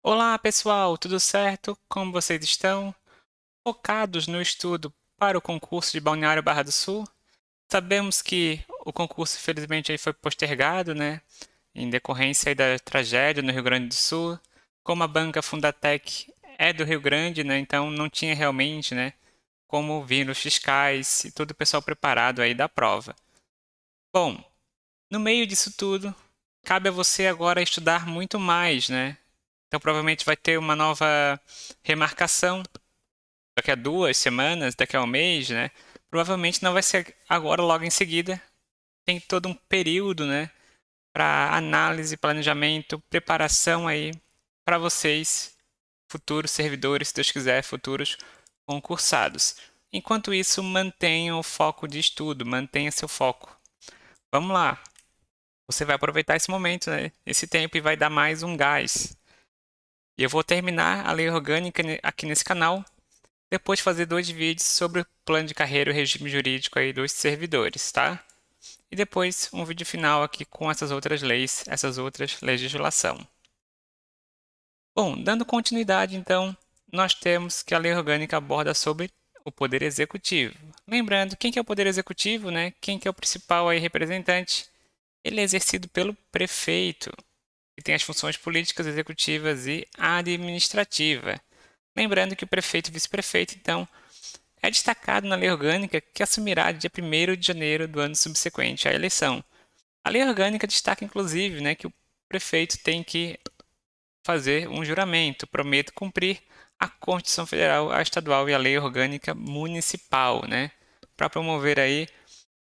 Olá, pessoal, tudo certo? Como vocês estão? Focados no estudo para o concurso de Balneário Barra do Sul? Sabemos que o concurso, infelizmente, aí foi postergado, né? Em decorrência aí da tragédia no Rio Grande do Sul. Como a banca Fundatec é do Rio Grande, né? Então não tinha realmente, né? Como vir os fiscais e todo o pessoal preparado aí da prova. Bom, no meio disso tudo, cabe a você agora estudar muito mais, né? Então provavelmente vai ter uma nova remarcação daqui a 2 semanas, daqui a um mês, né? Provavelmente não vai ser agora logo em seguida. Tem todo um período, né, para análise, planejamento, preparação aí para vocês, futuros servidores, se Deus quiser, futuros concursados. Enquanto isso, mantenha o foco de estudo, mantenha seu foco. Vamos lá. Você vai aproveitar esse momento, né, esse tempo e vai dar mais um gás. E eu vou terminar a lei orgânica aqui nesse canal, depois fazer 2 vídeos sobre o plano de carreira e o regime jurídico aí dos servidores, tá? E depois um vídeo final aqui com essas outras leis, essas outras legislação. Bom, dando continuidade então, nós temos que a lei orgânica aborda sobre o poder executivo. Lembrando, quem que é o poder executivo, né? Quem que é o principal aí representante? Ele é exercido pelo prefeito, que tem as funções políticas, executivas e administrativa. Lembrando que o prefeito e vice-prefeito, então, é destacado na lei orgânica que assumirá dia 1º de janeiro do ano subsequente à eleição. A lei orgânica destaca, inclusive, né, que o prefeito tem que fazer um juramento, prometo cumprir a Constituição Federal, a estadual e a lei orgânica municipal, né, para promover aí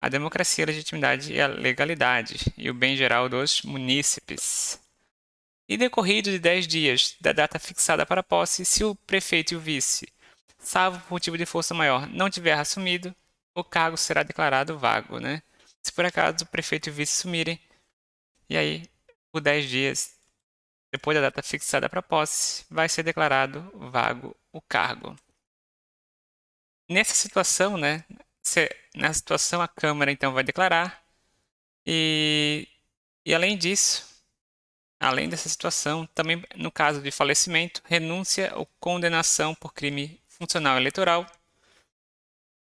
a democracia, a legitimidade e a legalidade e o bem geral dos munícipes. E decorrido de 10 dias da data fixada para a posse, se o prefeito e o vice, salvo por motivo de força maior, não tiver assumido, o cargo será declarado vago, né? Se por acaso o prefeito e o vice sumirem, e aí, por 10 dias depois da data fixada para a posse, vai ser declarado vago o cargo. Nessa situação, né? Nessa situação, a Câmara então vai declarar, e, e além disso, além dessa situação, também no caso de falecimento, renúncia ou condenação por crime funcional eleitoral,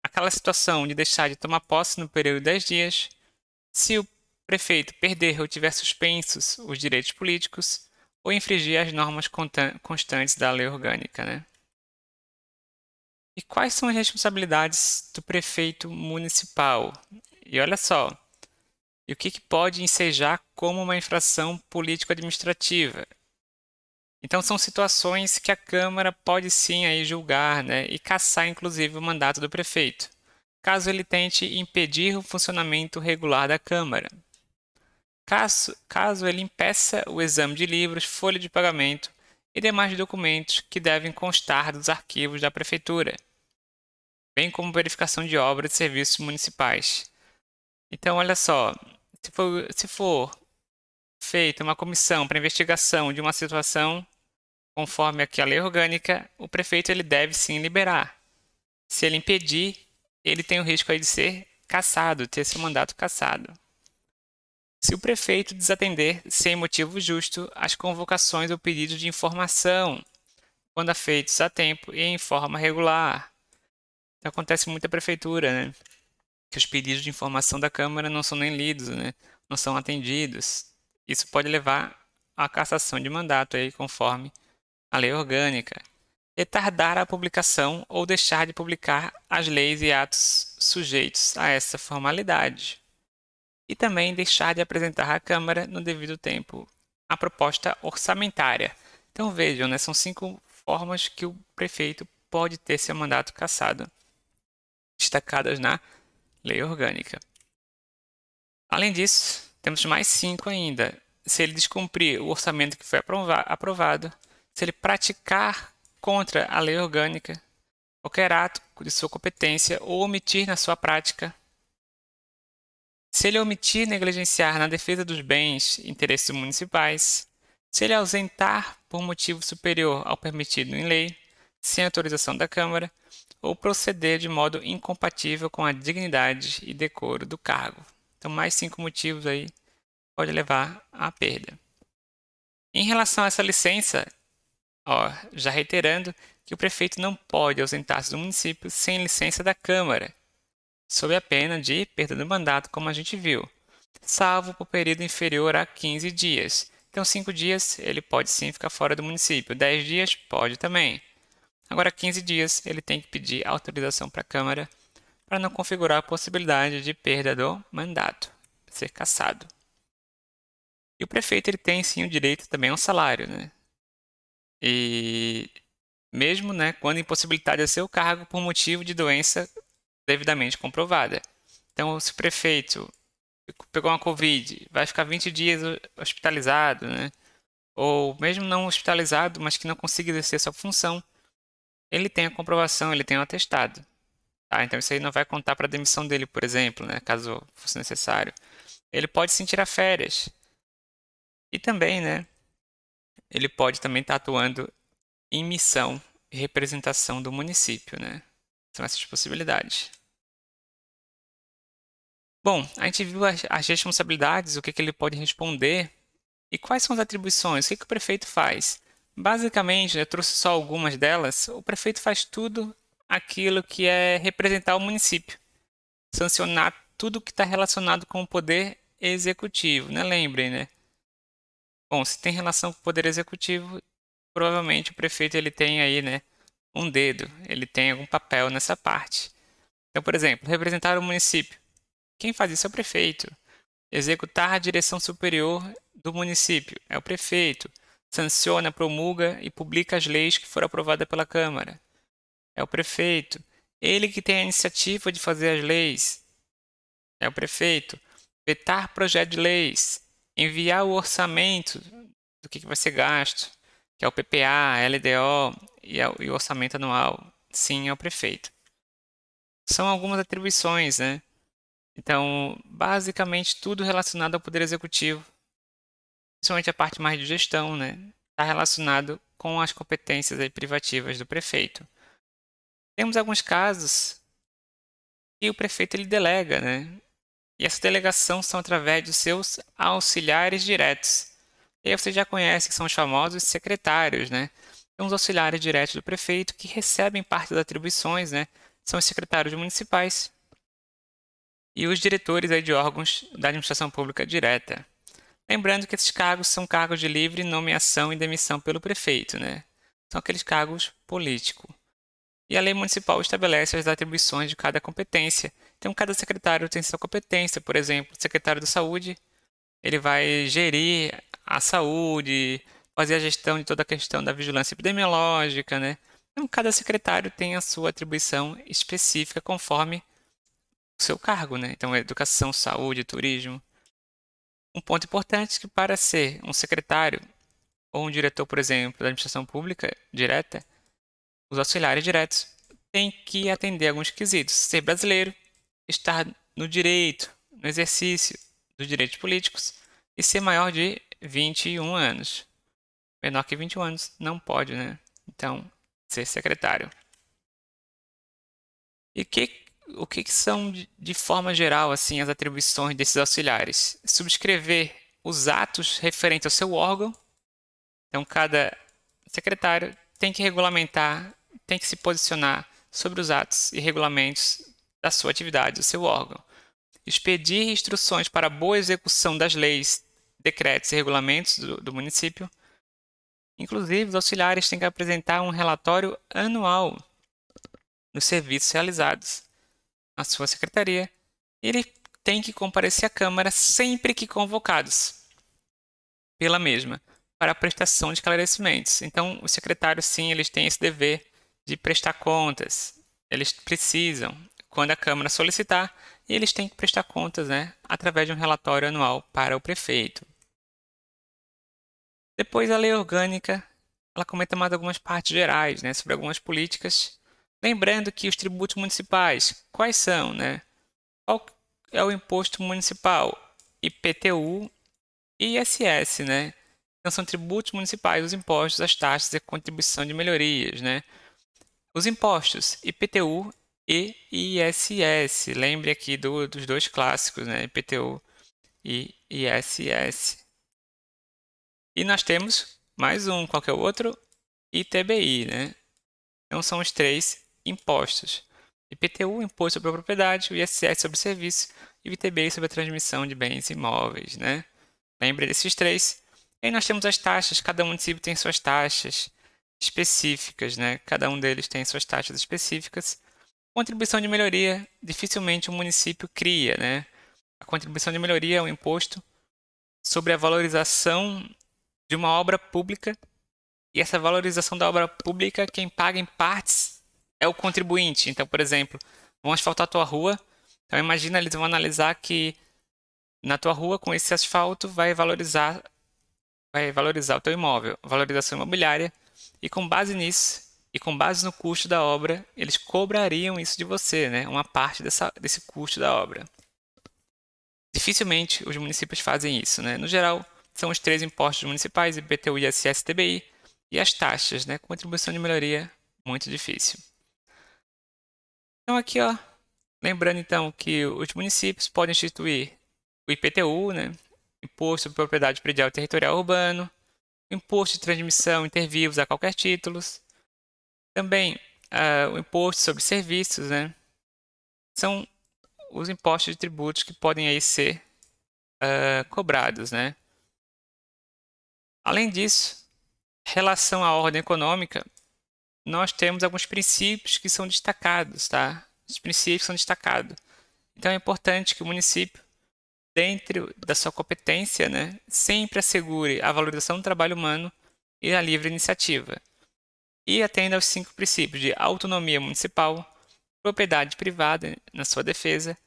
aquela situação de deixar de tomar posse no período de 10 dias, se o prefeito perder ou tiver suspensos os direitos políticos ou infringir as normas constantes da lei orgânica, né? E quais são as responsabilidades do prefeito municipal? E olha só, e o que pode ensejar como uma infração político-administrativa? Então são situações que a Câmara pode sim aí julgar, né, e cassar inclusive o mandato do prefeito, caso ele tente impedir o funcionamento regular da Câmara. Caso ele impeça o exame de livros, folha de pagamento e demais documentos que devem constar dos arquivos da Prefeitura, bem como verificação de obras e serviços municipais. Então, olha só, se for feita uma comissão para investigação de uma situação, conforme aqui a lei orgânica, o prefeito ele deve sim liberar. Se ele impedir, ele tem o risco aí de ser cassado, ter seu mandato cassado. Se o prefeito desatender, sem motivo justo, as convocações ou pedidos de informação, quando feitos a tempo e em forma regular. Então, acontece muito na prefeitura, né? Que os pedidos de informação da Câmara não são nem lidos, né? Não são atendidos. Isso pode levar à cassação de mandato aí, conforme a lei orgânica. Retardar a publicação ou deixar de publicar as leis e atos sujeitos a essa formalidade. E também deixar de apresentar à Câmara no devido tempo a proposta orçamentária. Então vejam, né, são 5 formas que o prefeito pode ter seu mandato cassado, destacadas na lei orgânica. Além disso, temos mais 5 ainda. Se ele descumprir o orçamento que foi aprovado, se ele praticar contra a lei orgânica, qualquer ato de sua competência ou omitir na sua prática, se ele omitir negligenciar na defesa dos bens e interesses municipais, se ele ausentar por motivo superior ao permitido em lei, sem autorização da Câmara, ou proceder de modo incompatível com a dignidade e decoro do cargo. Então, mais 5 motivos aí pode levar à perda. Em relação a essa licença, Ó, já reiterando que o prefeito não pode ausentar-se do município sem licença da Câmara, sob a pena de perda do mandato, como a gente viu, salvo por período inferior a 15 dias. Então, 5 dias ele pode sim ficar fora do município, 10 dias pode também. Agora, 15 dias ele tem que pedir autorização para a Câmara para não configurar a possibilidade de perda do mandato, ser cassado. E o prefeito ele tem sim o direito também a um salário, né? E mesmo, né, quando impossibilitado de seu cargo por motivo de doença devidamente comprovada. Então, se o prefeito pegou uma Covid, vai ficar 20 dias hospitalizado, né? Ou mesmo não hospitalizado, mas que não consiga exercer sua função, ele tem a comprovação, ele tem o atestado. Tá? Então, isso aí não vai contar para a demissão dele, por exemplo, né? Caso fosse necessário. Ele pode sim tirar férias. E também, né? Ele pode também estar atuando em missão e representação do município, né? São essas possibilidades. Bom, a gente viu as responsabilidades, o que ele pode responder e quais são as atribuições, o que o prefeito faz. Basicamente, eu trouxe só algumas delas, o prefeito faz tudo aquilo que é representar o município, sancionar tudo que está relacionado com o poder executivo, né? Lembrem, né? Bom, se tem relação com o poder executivo, provavelmente o prefeito ele tem aí, né, um dedo, ele tem algum papel nessa parte. Então, por exemplo, representar o município. Quem faz isso é o prefeito. Executar a direção superior do município é o prefeito. Sanciona, promulga e publica as leis que foram aprovadas pela Câmara. É o prefeito. Ele que tem a iniciativa de fazer as leis. É o prefeito. Vetar projeto de leis. Enviar o orçamento do que vai ser gasto, que é o PPA, LDO e o orçamento anual. Sim, é o prefeito. São algumas atribuições, né? Então, basicamente, tudo relacionado ao Poder Executivo, principalmente a parte mais de gestão, né? Está relacionado com as competências aí privativas do prefeito. Temos alguns casos que o prefeito ele delega, né? E essa delegação são através dos seus auxiliares diretos. E aí você já conhece que são os famosos secretários, né? São os auxiliares diretos do prefeito que recebem parte das atribuições, né? São os secretários municipais e os diretores aí de órgãos da administração pública direta. Lembrando que esses cargos são cargos de livre nomeação e demissão pelo prefeito, né? São aqueles cargos políticos. E a lei municipal estabelece as atribuições de cada competência. Então, cada secretário tem sua competência. Por exemplo, o secretário de saúde, ele vai gerir a saúde, fazer a gestão de toda a questão da vigilância epidemiológica, né? Então, cada secretário tem a sua atribuição específica conforme o seu cargo, né? Então, educação, saúde, turismo. Um ponto importante é que para ser um secretário ou um diretor, por exemplo, da administração pública direta, os auxiliares diretos têm que atender alguns quesitos. Ser brasileiro, estar no direito, no exercício dos direitos políticos e ser maior de 21 anos. Menor que 21 anos não pode, né? Então, ser secretário. E o que são, de forma geral, assim, as atribuições desses auxiliares? Subscrever os atos referentes ao seu órgão. Então, cada secretário tem que regulamentar, tem que se posicionar sobre os atos e regulamentos da sua atividade, do seu órgão. Expedir instruções para a boa execução das leis, decretos e regulamentos do município. Inclusive, os auxiliares têm que apresentar um relatório anual dos serviços realizados na sua secretaria. E ele tem que comparecer à Câmara sempre que convocados pela mesma, para a prestação de esclarecimentos. Então, os secretários, sim, eles têm esse dever de prestar contas. Eles precisam, quando a Câmara solicitar, eles têm que prestar contas, né, através de um relatório anual para o prefeito. Depois, a lei orgânica, ela comenta mais algumas partes gerais, né, sobre algumas políticas. Lembrando que os tributos municipais, quais são, né? Qual é o imposto municipal? IPTU e ISS, né? Então, são tributos municipais, os impostos, as taxas e a contribuição de melhorias, né? Os impostos, IPTU e ISS. Lembre aqui dos dois clássicos, né? IPTU e ISS. E nós temos mais um, qual que é o outro? e ITBI, né? Então são os três impostos. IPTU, Imposto sobre a Propriedade, o ISS sobre Serviço e o ITBI sobre a transmissão de bens imóveis, né? Lembre desses três. E aí nós temos as taxas, cada município tem suas taxas específicas, né? Cada um deles tem suas taxas específicas. Contribuição de melhoria, dificilmente o município cria, né? A contribuição de melhoria é um imposto sobre a valorização de uma obra pública, e essa valorização da obra pública, quem paga em partes é o contribuinte. Então, por exemplo, vão asfaltar a tua rua, então imagina, eles vão analisar que na tua rua, com esse asfalto, vai valorizar o teu imóvel, valorização imobiliária, e com base nisso, e com base no custo da obra, eles cobrariam isso de você, né? Uma parte desse custo da obra. Dificilmente os municípios fazem isso, né? No geral, são os três impostos municipais, IPTU, ISS, TBI, e as taxas, né? Contribuição de melhoria, muito difícil. Então aqui, ó, lembrando então que os municípios podem instituir o IPTU, né? Imposto sobre Propriedade Predial e Territorial Urbano, imposto de transmissão inter-vivos a qualquer título, também o imposto sobre serviços, né? São os impostos de tributos que podem aí ser cobrados, né? Além disso, em relação à ordem econômica, nós temos alguns princípios que são destacados, tá? Os princípios são destacados. Então é importante que o município, dentro da sua competência, né, sempre assegure a valorização do trabalho humano e a livre iniciativa. E atenda aos 5 princípios de autonomia municipal, propriedade privada na sua defesa,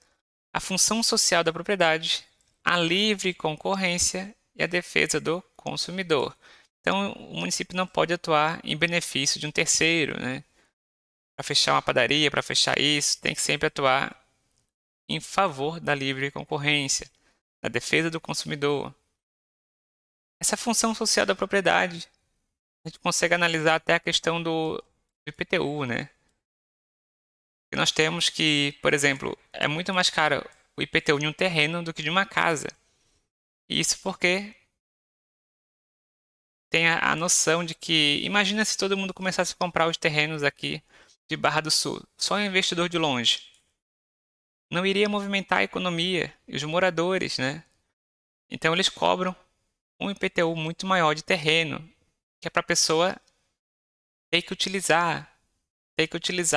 a função social da propriedade, a livre concorrência e a defesa do consumidor. Então, o município não pode atuar em benefício de um terceiro, né? Para fechar uma padaria, para fechar isso, tem que sempre atuar em favor da livre concorrência, da defesa do consumidor. Essa função social da propriedade, a gente consegue analisar até a questão do IPTU, né? E nós temos que, por exemplo, é muito mais caro o IPTU de um terreno do que de uma casa. E isso porque tem a noção de que, imagina se todo mundo começasse a comprar os terrenos aqui de Barra do Sul, só investidor de longe. Não iria movimentar a economia e os moradores, né? Então eles cobram um IPTU muito maior de terreno, que é para a pessoa ter que utilizar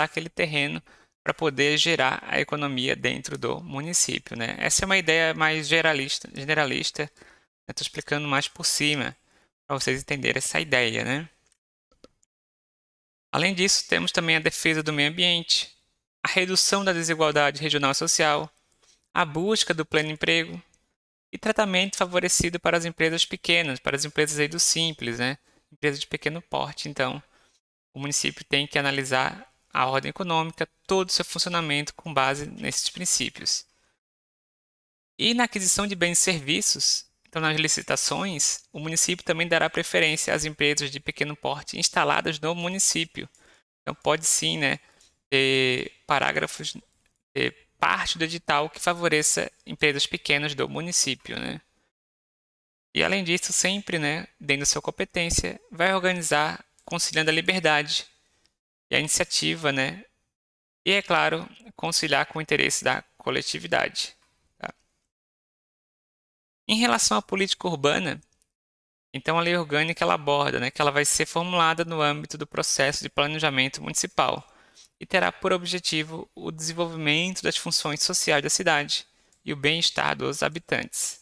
aquele terreno para poder gerar a economia dentro do município, né? Essa é uma ideia mais generalista. Estou explicando mais por cima para vocês entenderem essa ideia, né? Além disso, temos também a defesa do meio ambiente, a redução da desigualdade regional e social, a busca do pleno emprego e tratamento favorecido para as empresas pequenas, para as empresas aí do simples, né? Empresas de pequeno porte. Então, o município tem que analisar a ordem econômica, todo o seu funcionamento com base nesses princípios. E na aquisição de bens e serviços, então nas licitações, o município também dará preferência às empresas de pequeno porte instaladas no município. Então pode sim, né, ter parágrafos, ter parte do edital que favoreça empresas pequenas do município, né? E além disso, sempre, né, dentro da sua competência, vai organizar conciliando a liberdade e a iniciativa, né? E, é claro, conciliar com o interesse da coletividade. Tá? Em relação à política urbana, então a lei orgânica ela aborda, né, que ela vai ser formulada no âmbito do processo de planejamento municipal e terá por objetivo o desenvolvimento das funções sociais da cidade e o bem-estar dos habitantes.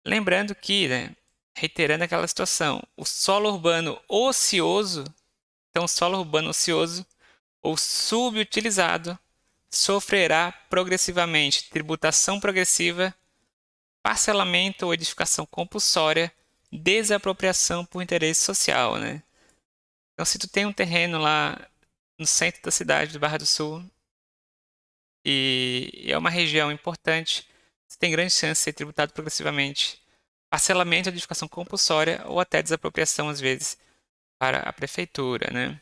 Lembrando que, né, reiterando aquela situação, o solo urbano ocioso, então o solo urbano ocioso ou subutilizado, sofrerá progressivamente tributação progressiva, parcelamento ou edificação compulsória, desapropriação por interesse social, né? Então, se tu tem um terreno lá no centro da cidade do Barra do Sul e é uma região importante, você tem grande chance de ser tributado progressivamente, parcelamento ou edificação compulsória ou até desapropriação às vezes para a prefeitura, né?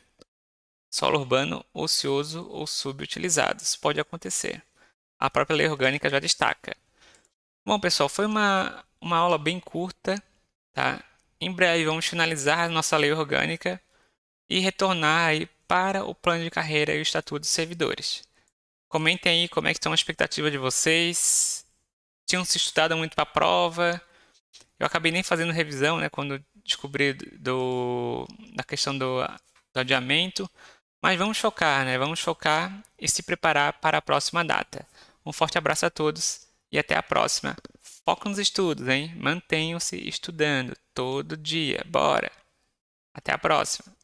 Solo urbano ocioso ou subutilizado. Isso pode acontecer. A própria lei orgânica já destaca. Bom, pessoal, foi uma aula bem curta, tá? Em breve vamos finalizar a nossa lei orgânica e retornar aí para o plano de carreira e o estatuto dos servidores. Comentem aí como é que estão as expectativas de vocês. Tinham se estudado muito para a prova? Eu acabei nem fazendo revisão, né, quando descobri da questão do adiamento. Mas vamos focar, né? Vamos focar e se preparar para a próxima data. Um forte abraço a todos e até a próxima. Foco nos estudos, hein? Mantenham-se estudando todo dia. Bora! Até a próxima!